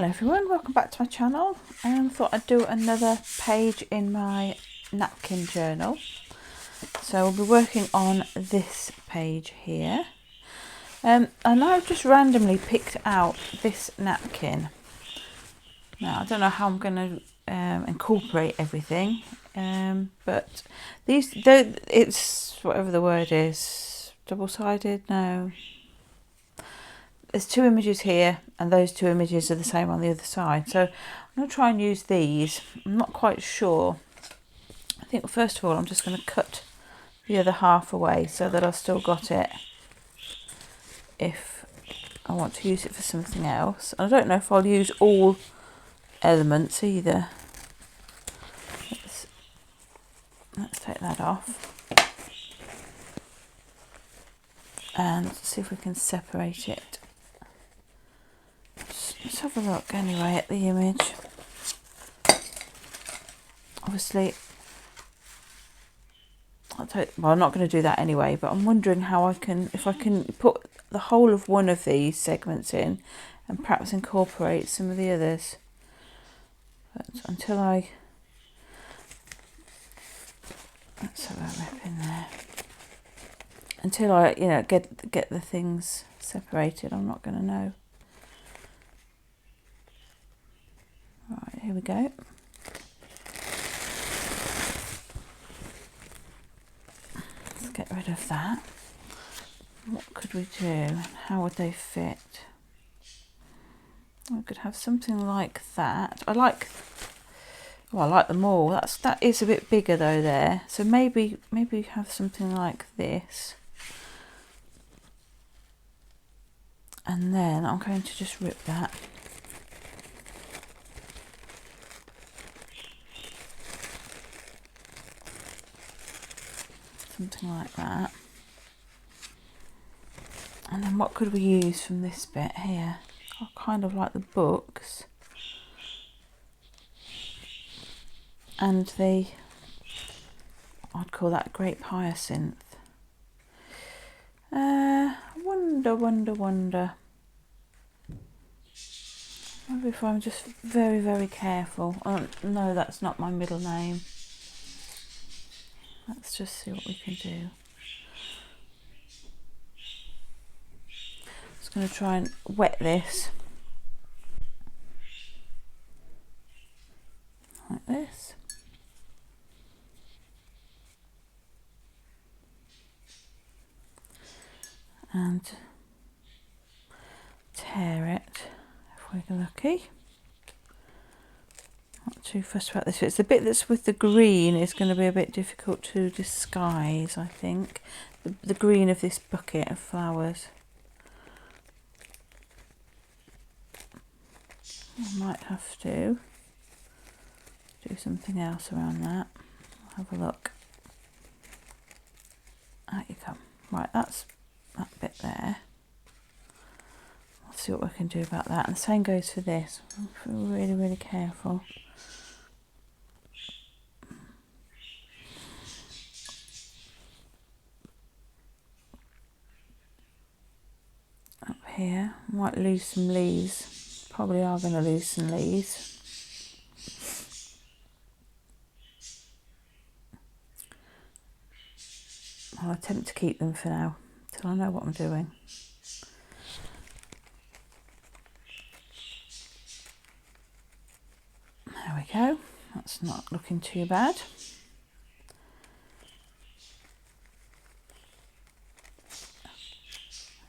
everyone, welcome back to my channel. Thought I'd do another page in my napkin journal. So we'll be working on this page here. And I've just randomly picked out this napkin. Now I don't know how I'm going to incorporate everything, but it's whatever the word is, double-sided, no. There's two images here and those two images are the same on the other side. So I'm going to try and use these. I'm not quite sure. I think first of all I'm just going to cut the other half away so that I've still got it if I want to use it for something else. I don't know if I'll use all elements either. Let's take that off and see if we can separate it. Let's have a look anyway at the image. Obviously, well, I'm not going to do that anyway, but I'm wondering how if I can put the whole of one of these segments in and perhaps incorporate some of the others. But until let's have a rip in there. Until I, get the things separated, I'm not going to know. Right, here we go. Let's get rid of that. What could we do and how would they fit? We could have something like that. I like them all. That is a bit bigger though there. So maybe have something like this. And then I'm going to just rip that. Something like that. And then what could we use from this bit here? I kind of like the books. And I'd call that grape hyacinth. Wonder. Maybe if I'm just very, very careful. Oh, no, that's not my middle name. Let's just see what we can do. Just going to try and wet this. Like this. And tear it if we're lucky. Not too fussed about this. It's the bit that's with the green is going to be a bit difficult to disguise, I think. The green of this bucket of flowers. I might have to do something else around that. I'll have a look. Out you come. Right, that's that bit there. Let's see what we can do about that. And the same goes for this. Be really, really careful. Up here, might lose some leaves. Probably are going to lose some leaves. I'll attempt to keep them for now, till I know what I'm doing. There we go. That's not looking too bad.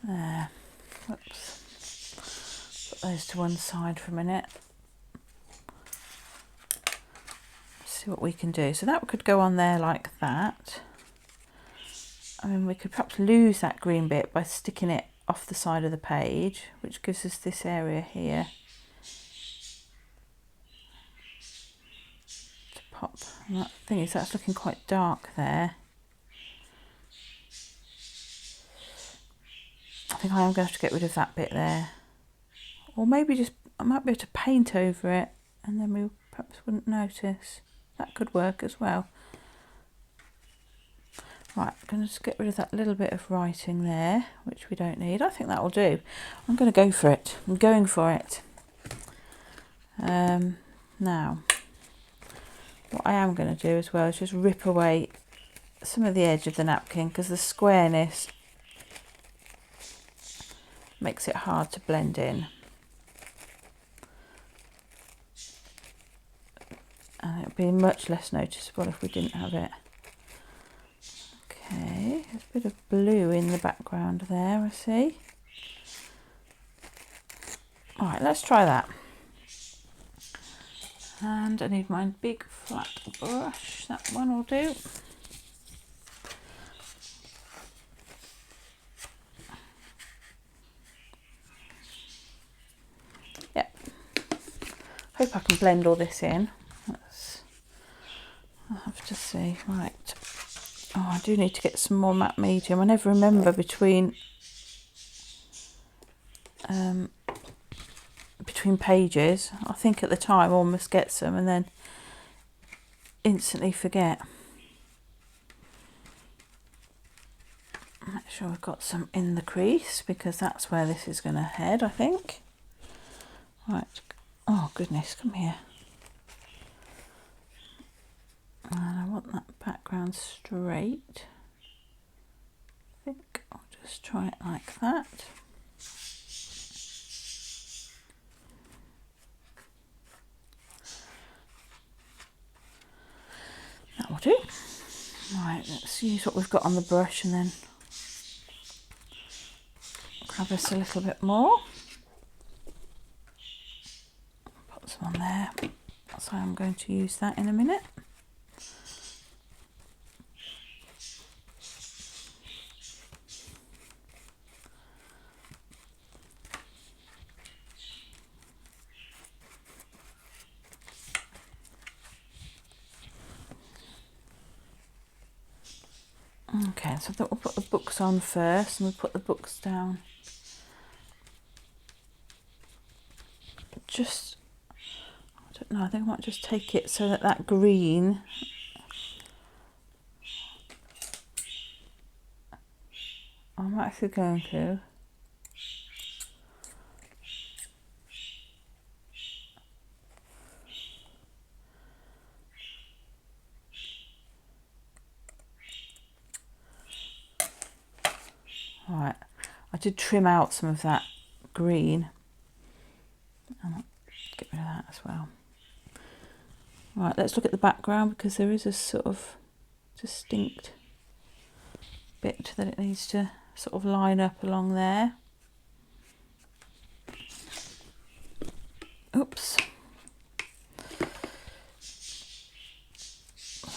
There. Whoops. Put those to one side for a minute. See what we can do. So that could go on there like that. I mean, we could perhaps lose that green bit by sticking it off the side of the page, which gives us this area here to pop. And that thing is, that's looking quite dark there. I think I am going to have to get rid of that bit there. Or maybe I might be able to paint over it and then we perhaps wouldn't notice. That could work as well. Right, I'm going to just get rid of that little bit of writing there, which we don't need. I think that will do. I'm going to go for it. I'm going for it. Now, what I am going to do as well is just rip away some of the edge of the napkin, because the squareness makes it hard to blend in. And it would be much less noticeable if we didn't have it. Okay, there's a bit of blue in the background there, I see. Alright, let's try that. And I need my big flat brush, that one will do. Yep. Hope I can blend all this in. I'll have to see. Right. Oh, I do need to get some more matte medium. I never remember between pages. I think at the time I almost get some and then instantly forget. Make sure we've got some in the crease, because that's where this is going to head, I think. Right. Oh goodness, come here. And I want that background straight. I think I'll just try it like that. That will do. Right, let's use what we've got on the brush and then grab us a little bit more. Put some on there. So I'm going to use that in a minute. Okay, so I thought we'll put the books on first, and we'll put the books down. Just, I don't know, I think I might just take it so that that green I'm actually going to right, I did trim out some of that green. I'll get rid of that as well. Right, let's look at the background, because there is a sort of distinct bit that it needs to sort of line up along there. Oops.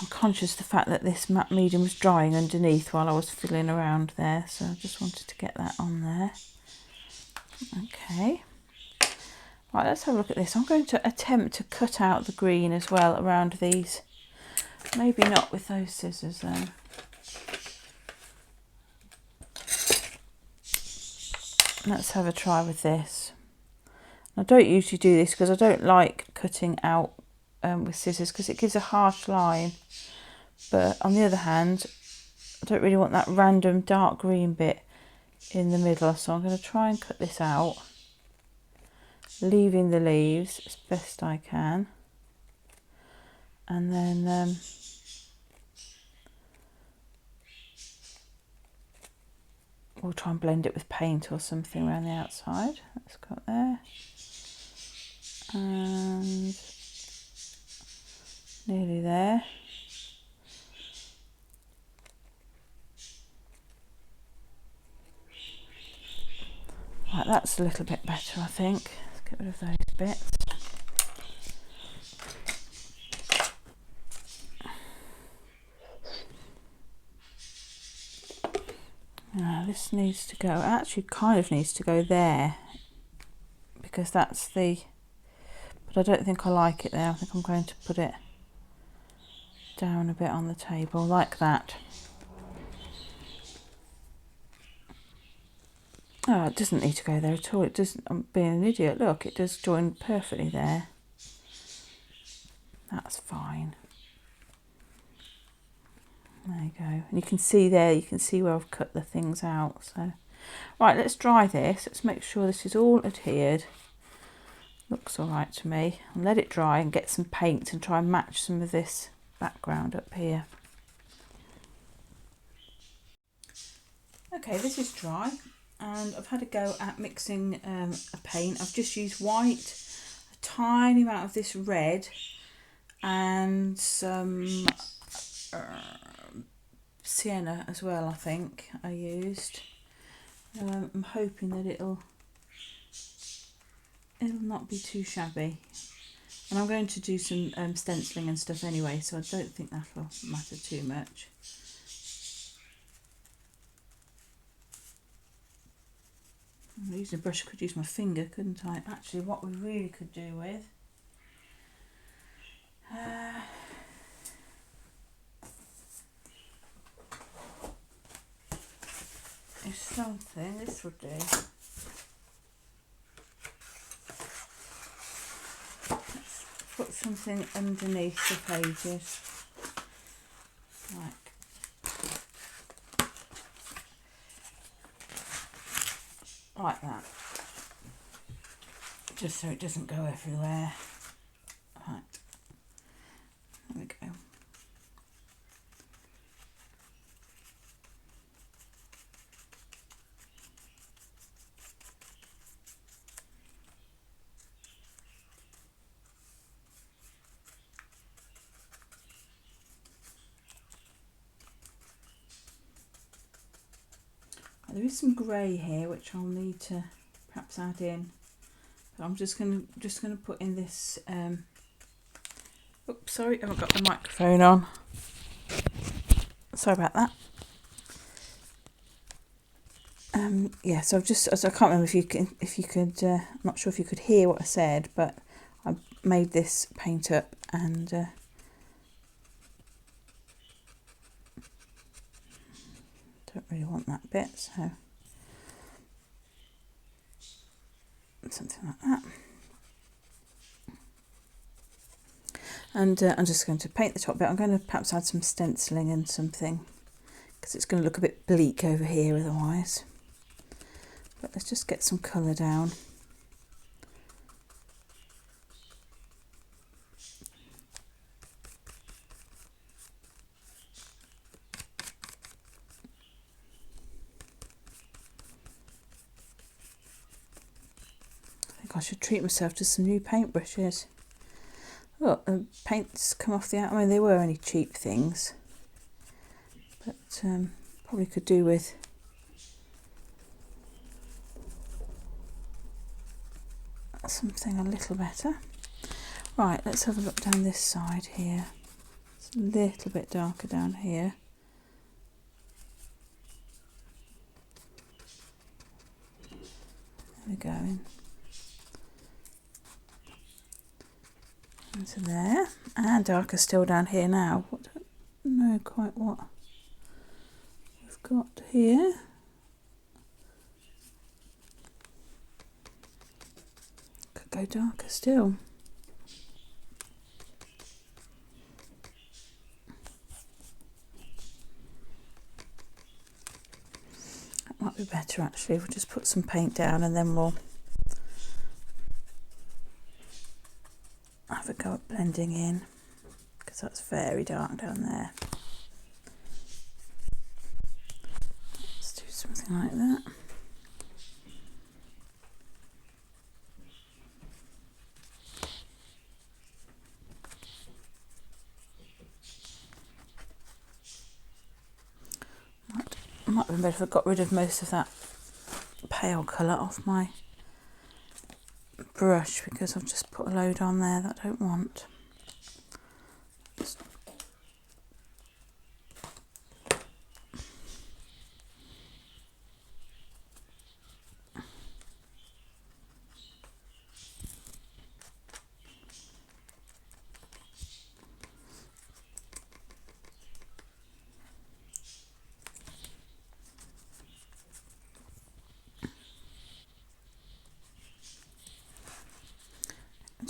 I'm conscious of the fact that this matte medium was drying underneath while I was fiddling around there, so I just wanted to get that on there. Okay. Right, let's have a look at this. I'm going to attempt to cut out the green as well around these. Maybe not with those scissors though. Let's have a try with this. I don't usually do this because I don't like cutting out with scissors, because it gives a harsh line. But on the other hand, I don't really want that random dark green bit in the middle, so I'm going to try and cut this out, leaving the leaves as best I can, and then we'll try and blend it with paint or something around the outside. Let's go up there, and nearly there. Right, that's a little bit better, I think. Let's get rid of those bits. Now this needs to go, actually kind of needs to go there, because that's the, but I don't think I like it there. I think I'm going to put it down a bit on the table like that. Oh, it doesn't need to go there at all. It doesn't, I'm being an idiot. Look, it does join perfectly there. That's fine. There you go. And you can see there, you can see where I've cut the things out. So, right, let's dry this. Let's make sure this is all adhered. Looks all right to me. I'll let it dry and get some paint and try and match some of this background up here. Okay, this is dry and I've had a go at mixing a paint. I've just used white, a tiny amount of this red and some sienna as well, I think I used. I'm hoping that it'll not be too shabby. And I'm going to do some stenciling and stuff anyway, so I don't think that'll matter too much. I'm using a brush, I could use my finger, couldn't I? Actually, what we really could do with is something, this would do. Let's put something underneath the pages, like that, just so it doesn't go everywhere. Right, there we go. There is some grey here which I'll need to perhaps add in, but I'm just gonna put in this. Oops, sorry, I haven't got the microphone on. Sorry about that. Yeah, so I can't remember if you could. I'm not sure if you could hear what I said, but I made this paint up and don't really want that bit, so something like that. And I'm just going to paint the top bit. I'm going to perhaps add some stenciling and something, because it's going to look a bit bleak over here otherwise. But let's just get some colour down. I think I should treat myself to some new paintbrushes. Oh, paint's come off the out. I mean, they were only cheap things, but probably could do with something a little better. Right, let's have a look down this side here. It's a little bit darker down here. There we go. Into there, and darker still down here now. I don't know quite what we've got here. Could go darker still. That might be better actually. We'll just put some paint down and then we'll have a go at blending in, because that's very dark down there. Let's do something like that. Might have been better if I got rid of most of that pale colour off my brush, because I've just put a load on there that I don't want.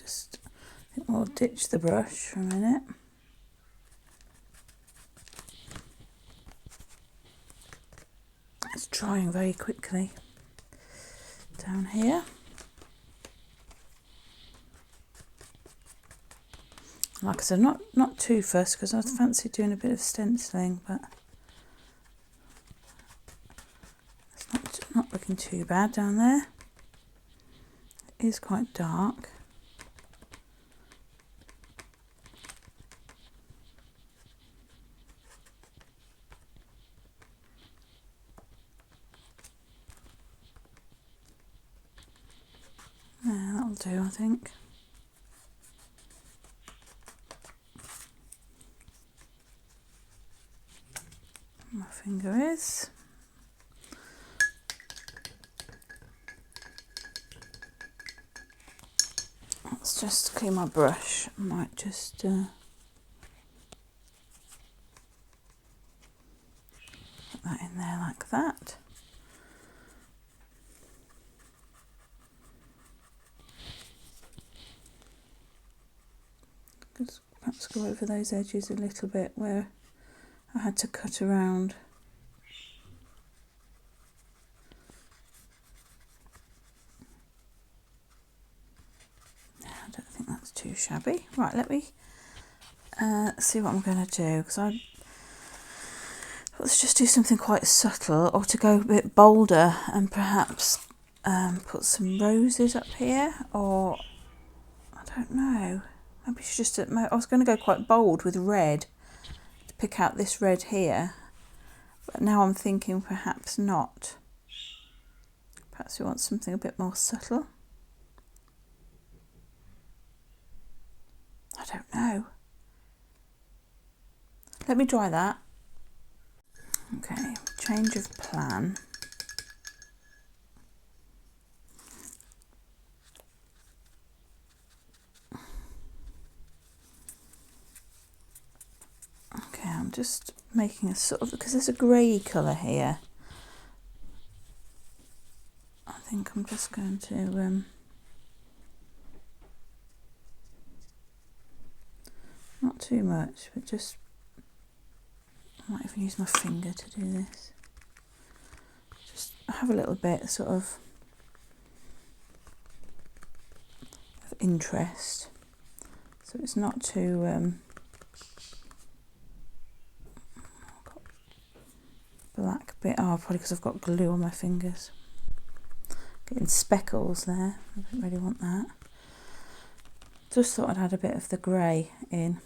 I think we'll ditch the brush for a minute. It's drying very quickly down here. Like I said, not too fussed because I fancy doing a bit of stenciling, but it's not looking too bad down there. It is quite dark. Yeah, that'll do, I think. My finger is. Let's just clean my brush. I might just put that in there like that. Just perhaps go over those edges a little bit where I had to cut around. I don't think that's too shabby. Right, let me see what I'm going to do, because let's just do something quite subtle, or to go a bit bolder and perhaps put some roses up here, or I don't know. Maybe it's just I was going to go quite bold with red to pick out this red here, but now I'm thinking perhaps not. Perhaps we want something a bit more subtle. I don't know. Let me try that. Okay, change of plan. Okay, I'm just making a sort of, because there's a grey colour here. I think I'm just going to not too much, but just, I might even use my finger to do this. Just have a little bit sort of interest, so it's not too black bit. Oh, probably because I've got glue on my fingers. Getting speckles there. I don't really want that. Just thought I'd add a bit of the grey in.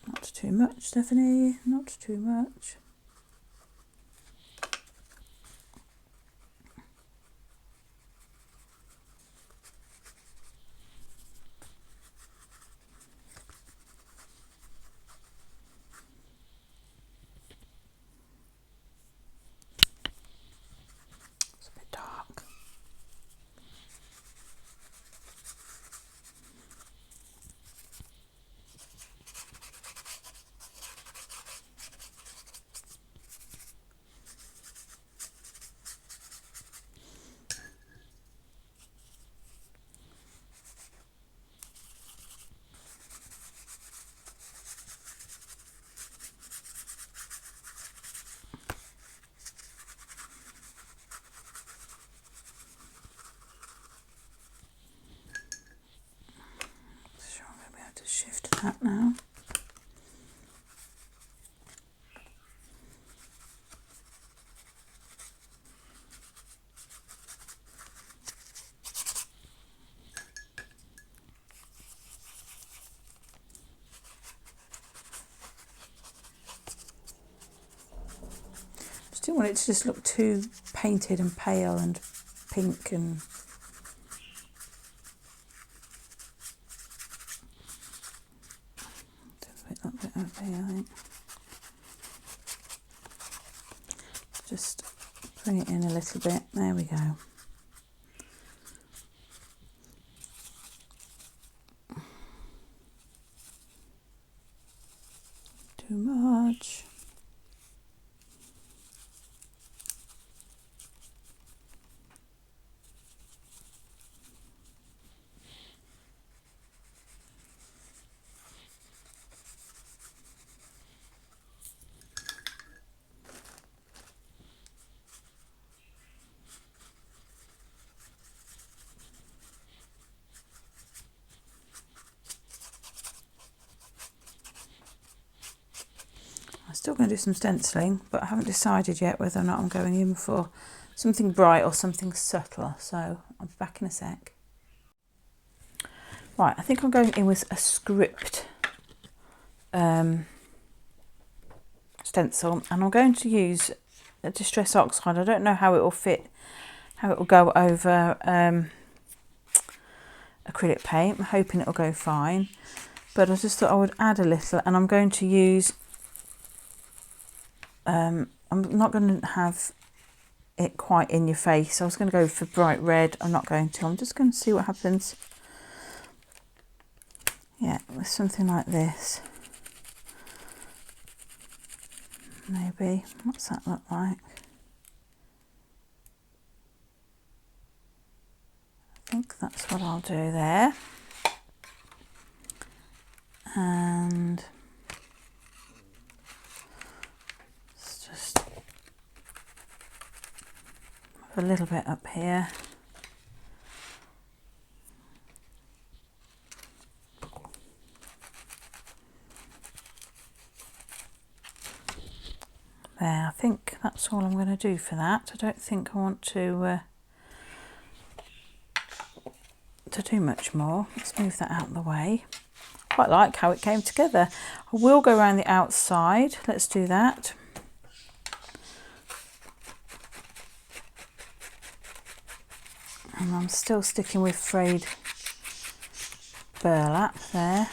Not too much, Stephanie. Not too much. It's a bit dark. Sure, I'm going to be able to shift that now. Just didn't want it to just look too painted and pale and pink and that bit over here, I think. Just bring it in a little bit. There we go. Too much. still going to do some stenciling, but I haven't decided yet whether or not I'm going in for something bright or something subtle, so I'll be back in a sec. Right, I think I'm going in with a script stencil, and I'm going to use a Distress Oxide. I don't know how it will fit, how it will go over acrylic paint. I'm hoping it will go fine, but I just thought I would add a little, and I'm going to use I'm not going to have it quite in your face. I was going to go for bright red. I'm not going to. I'm just going to see what happens. Yeah, with something like this. Maybe. What's that look like? I think that's what I'll do there. And let's just have a little bit up here. There, I think that's all I'm going to do for that. I don't think I want to do much more. Let's move that out of the way. Quite like how it came together. I will go around the outside. Let's do that. And I'm still sticking with frayed burlap there.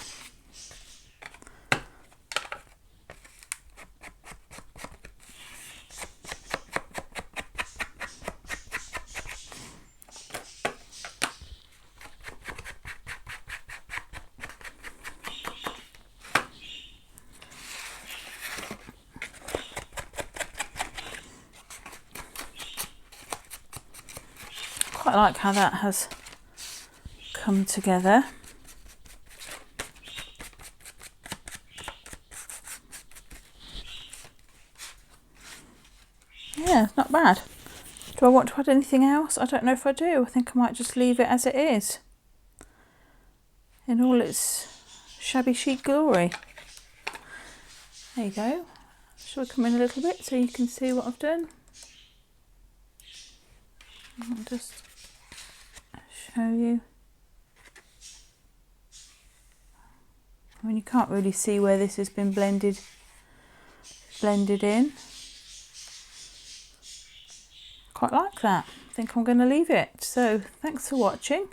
Quite like how that has come together. Yeah, not bad. Do I want to add anything else? I don't know if I do. I think I might just leave it as it is in all its shabby chic glory. There you go. Shall we come in a little bit so you can see what I've done? I'll just show you. I mean, you can't really see where this has been blended in. Quite like that. I think I'm going to leave it. So thanks for watching,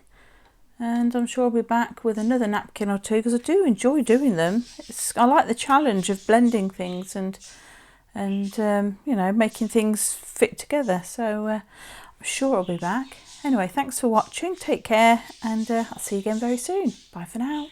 and I'm sure I'll be back with another napkin or two, because I do enjoy doing them. I like the challenge of blending things and you know, making things fit together. So I'm sure I'll be back. Anyway, thanks for watching. Take care, and I'll see you again very soon. Bye for now.